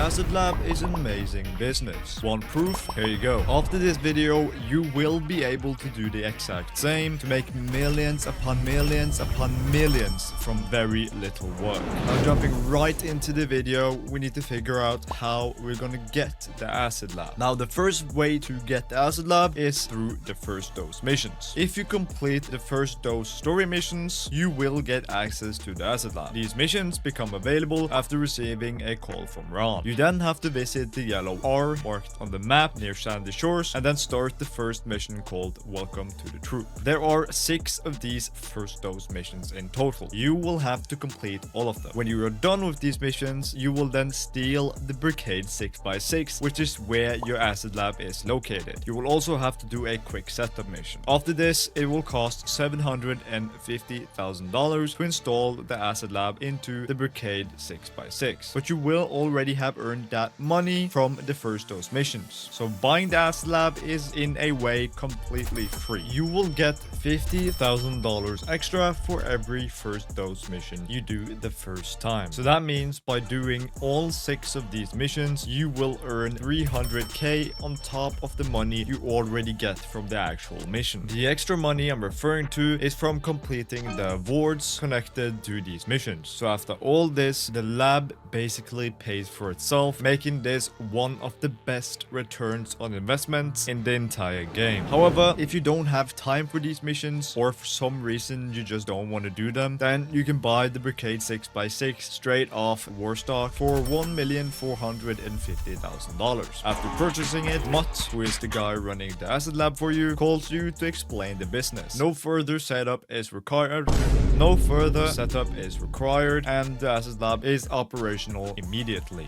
Acid Lab is an amazing business. Want proof? Here you go. After this video, you will be able to do the exact same to make millions upon millions upon millions from very little work. Now jumping right into the video, we need to figure out how we're gonna get the Acid Lab. Now the first way to get the Acid Lab is through the first dose missions. If you complete the first dose story missions, you will get access to the Acid Lab. These missions become available after receiving a call from Ron. You then have to visit the yellow R marked on the map near Sandy Shores and then start the first mission called Welcome to the Troop. There are 6 of these first dose missions in total. You will have to complete all of them. When you are done with these missions, you will then steal the Brigade 6x6, which is where your Acid Lab is located. You will also have to do a quick setup mission. After this, it will cost $750,000 to install the Acid Lab into the Brigade 6x6, but you will already have earned that money from the first dose missions. So buying the Acid Lab is in a way completely free. You will get $50,000 extra for every first dose mission you do the first time. So that means by doing all 6 of these missions, you will earn 300k on top of the money you already get from the actual mission. The extra money I'm referring to is from completing the awards connected to these missions. So after all this, the lab basically pays for itself, making this one of the best returns on investments in the entire game. However, if you don't have time for these missions, or for some reason you just don't want to do them, then you can buy the Brigade 6x6 straight off Warstock for $1,450,000. After purchasing it, Mutt, who is the guy running the Acid Lab for you, calls you to explain the business. No further setup is required. And the Acid Lab is operational immediately.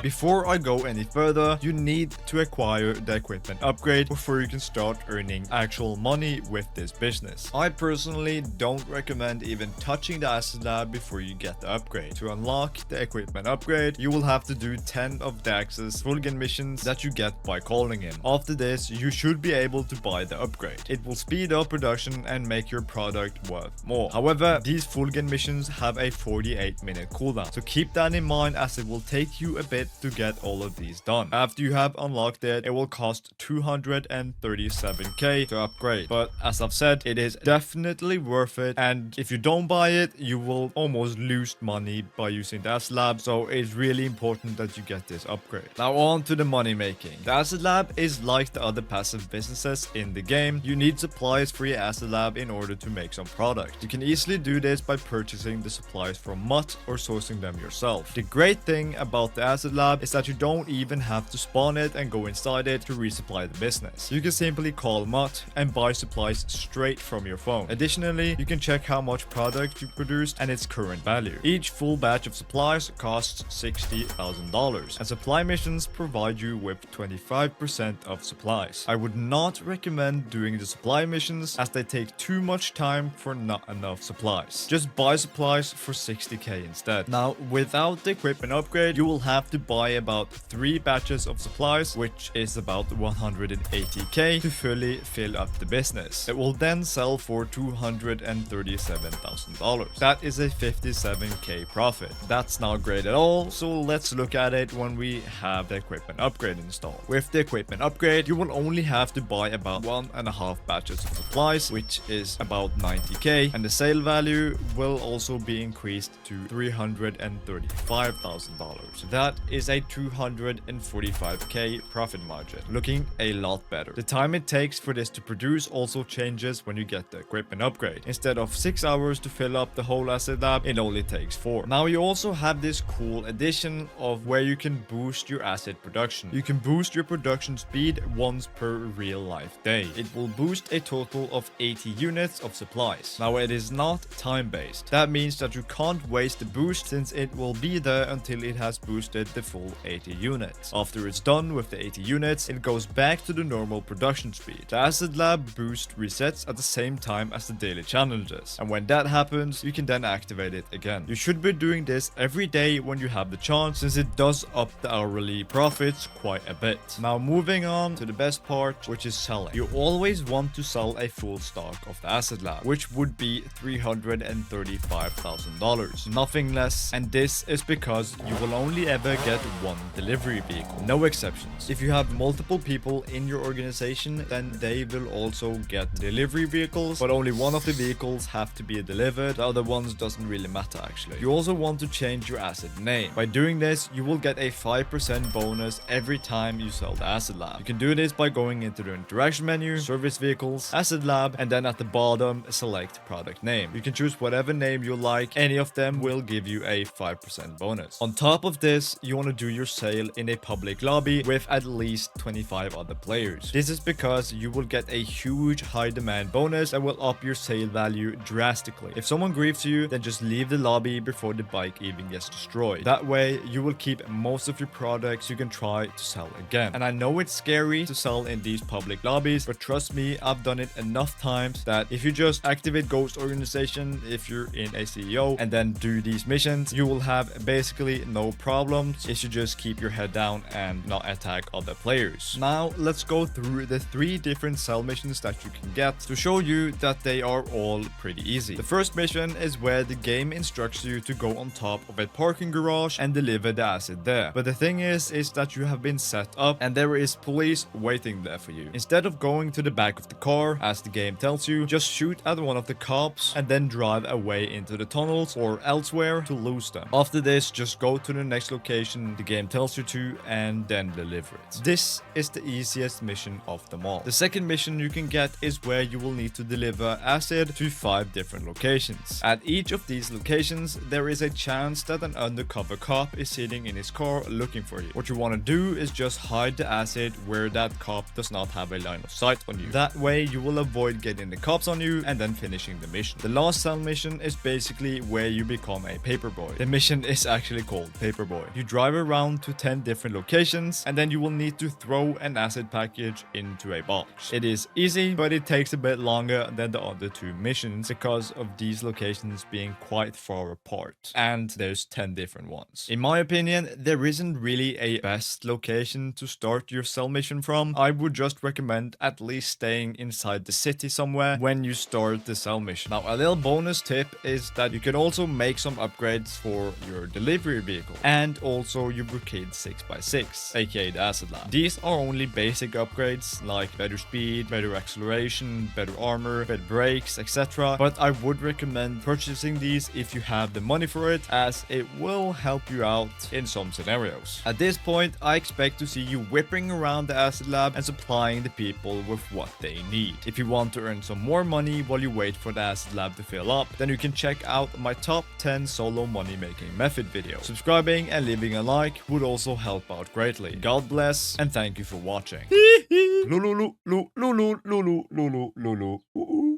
Before I go any further, you need to acquire the equipment upgrade before you can start earning actual money with this business. I personally don't recommend even touching the Acid Lab before you get the upgrade. To unlock the equipment upgrade, you will have to do 10 of the Axis Fulgen missions that you get by calling him. After this, you should be able to buy the upgrade. It will speed up production and make your product worth more. However, these Fulgen missions have a 48-minute cooldown, so keep that in mind as it will take you a bit to get all of these done. After you have unlocked it, it will cost 237k to upgrade, but as I've said, it is definitely worth it, and if you don't buy it, you will almost lose money by using the Acid Lab, so it's really important that you get this upgrade. Now on to the money making. The Acid Lab is like the other passive businesses in the game. You need supplies for your Acid Lab in order to make some product. You can easily do this by purchasing the supplies from Mutt or sourcing them yourself. The great thing about the Acid Lab is that you don't even have to spawn it and go inside it to resupply the business. You can simply call Mutt and buy supplies straight from your phone. Additionally, you can check how much product you produced and its current value. Each full batch of supplies costs $60,000, and supply missions provide you with 25% of supplies. I would not recommend doing the supply missions as they take too much time for not enough supplies. Just buy supplies for 60k instead. Now, without the equipment upgrade, you will have to buy about 3 batches of supplies, which is about 180k to fully fill up the business. It will then sell for $237,000. That is a 57k profit. That's not great at all, so let's look at it when we have the equipment upgrade installed. With the equipment upgrade, you will only have to buy about 1.5 batches of supplies, which is about 90k, and the sale value will also be increased to $335,000. That is a 245k profit margin, looking a lot better. The time it takes for this to produce also changes when you get the equipment upgrade. Instead of 6 hours to fill up the whole Acid Lab, it only takes 4. Now you also have this cool addition of where you can boost your acid production. You can boost your production speed once per real life day. It will boost a total of 80 units of supplies. Now it is not time based. That means that you can't waste the boost since it will be there until it has boosted the full 80 units. After it's done with the 80 units, it goes back to the normal production speed. The Acid Lab boost resets at the same time as the daily challenges, and when that happens, you can then activate it again. You should be doing this every day when you have the chance, since it does up the hourly profits quite a bit. Now moving on to the best part, which is selling. You always want to sell a full stock of the Acid Lab, which would be $335,000, nothing less, and this is because you will only ever get one delivery vehicle, no exceptions. If you have multiple people in your organization, then they will also get delivery vehicles, but only one of the vehicles have to be delivered. The other ones doesn't really matter actually. You also want to change your asset name. By doing this, you will get a 5% bonus every time you sell the Acid Lab. You can do this by going into the interaction menu, service vehicles, Acid Lab, and then at the bottom select product name. You can choose whatever name you like. Any of them will give you a 5% bonus. On top of this, you want to do your sale in a public lobby with at least 25 other players. This is because you will get a huge high demand bonus that will up your sale value drastically. If someone griefs you, then just leave the lobby before the bike even gets destroyed. That way, you will keep most of your products you can try to sell again. And I know it's scary to sell in these public lobbies, but trust me, I've done it enough times that if you just activate Ghost Organization, if you're in a CEO, and then do these missions, you will have basically no problems if you just keep your head down and not attack other players. Now, let's go through the 3 different sell missions that you can get to show you that they are all pretty easy. The first mission is where the game instructs you to go on top of a parking garage and deliver the acid there. But the thing is that you have been set up and there is police waiting there for you. Instead of going to the back of the car, as the game tells you, just shoot at one of the cops and then drive away into the tunnels or elsewhere to lose them. After this, just go to the next location the game tells you to and then deliver it. This is the easiest mission of them all. The second mission you can get is where you will need to deliver acid to 5 different locations. At each of these locations, there is a chance that an undercover cop is sitting in his car looking for you. What you want to do is just hide the acid where that cop does not have a line of sight on you. That way you will avoid getting the cops on you and then finishing the mission. The last cell mission is basically where you become a paperboy. The mission is actually called Paperboy. You drive around to 10 different locations and then you will need to throw an acid package into a box. It is easy, but it takes a bit longer than the other 2 missions because of these locations being quite far apart, and there's 10 different ones. In my opinion, there isn't really a best location to start your cell mission from. I would just recommend at least staying inside the city somewhere when you start the cell mission. Now, a little bonus tip is that you can also make some upgrades for your delivery vehicle and also your Brigade 6x6, aka the Acid Lab. These are only basic upgrades like better speed, better acceleration, better armor, better brakes, etc. But I would recommend purchasing these if you have the money for it, as it will help you out in some scenarios. At this point, I expect to see you whipping around the Acid Lab and supplying the people with what they need. If you want to earn some more money while you wait for the Acid Lab to fill up, then you can check out my top 10 solo money making method video. Subscribing and leaving a like would also help out greatly. God bless and thank you for watching.